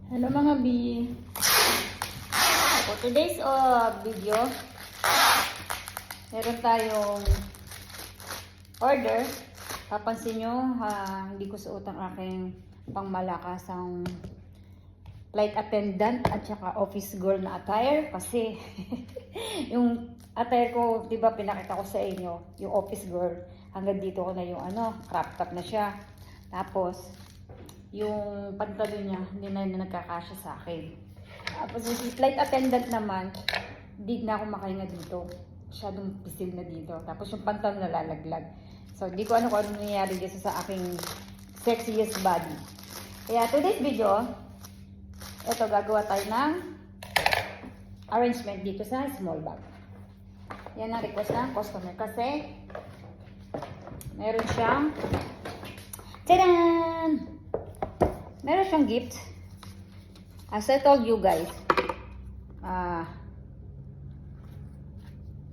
Hello mga B. For today's video, meron tayong order. Papansin nyo, hindi ko suot ang aking pangmalakasang flight attendant at saka office girl na attire kasi yung attire ko, di ba pinakita ko sa inyo, yung office girl, hanggang dito ko na yung crop top na siya. Tapos yung pantalon niya, hindi na nagkakasya sa akin. Tapos yung flight attendant naman, hindi na ako makahinga dito. Masyadong pisil na dito. Tapos yung pantalon nalalaglag. So, hindi ko ano kung ano nangyayari dito sa aking sexiest body. Kaya today's video, ito gagawa tayo ng arrangement dito sa small bag. Yan ang request ng customer kasi meron siyang tadaan! Meron siyang gift. As I told you guys,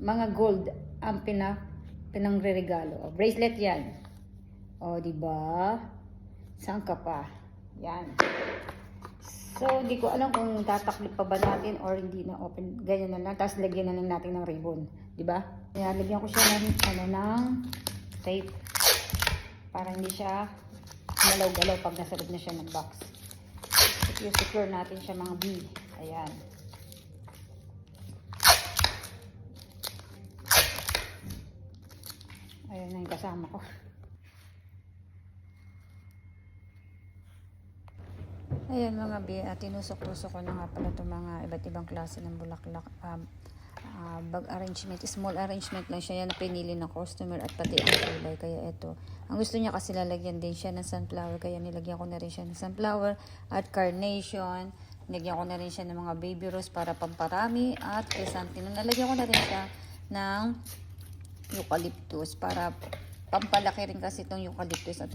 mga gold ang pinangre-regalo. Bracelet yan. O, diba? Saan ka pa? Yan. So, hindi ko alam kung tataklit pa ba natin or hindi na open. Ganyan na lang. Tapos, lagyan na lang natin ng ribbon. Diba? Kaya, lagyan ko siya ng tape. Para hindi siya galaw-galaw pag nasa loob na siya ng box. Secure natin siya mga B. Ayan. Ayan na yung kasama ko. Ayan mga B, tinusok-tusok ko na nga pala itong mga iba't ibang klase ng bulaklak. Bag arrangement, small arrangement lang siya. Yan pinili ng customer at pati ang kulay. Kaya ito, ang gusto niya kasi lalagyan din siya ng sunflower. Kaya nilagyan ko na rin siya ng sunflower at carnation. Nilagyan ko na rin siya ng mga baby rose para pamparami at chrysanthemum. Nalagyan ko na rin siya ng eucalyptus para pampalaki rin kasi itong eucalyptus at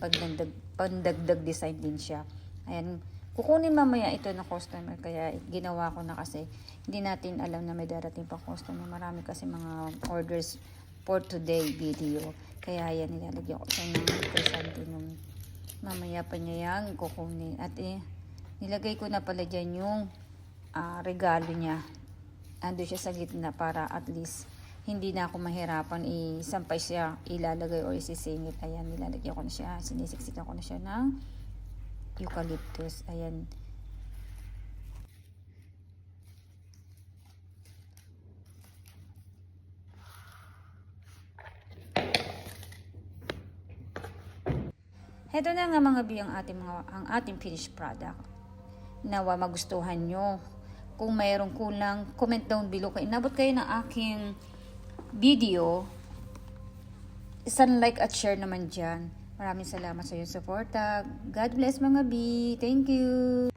pandagdag design din siya. Ayan. Kukunin mamaya ito ng customer kaya ginawa ko na kasi hindi natin alam na may darating pa customer. Marami kasi mga orders for today video. Kaya yan, nilalagyan ko siya ng chrysanthemum. Mamaya pa niya yan kukunin. At nilagay ko na pala dyan yung regalo niya. Ando siya sa gitna para at least hindi na ako mahirapan isampay siya, ilalagay o isisingit. Ayan, nilalagyan ko na siya. Sinisiksikan ko na siya ng eucalyptus. Ayan. Heto na nga mga bi ang ating finished product. Nawa magustuhan nyo. Kung mayroong kulang, comment down below. Kung inabot kayo ng aking video, isang like at share naman dyan. Maraming salamat sa iyong suporta. God bless mga bi. Thank you.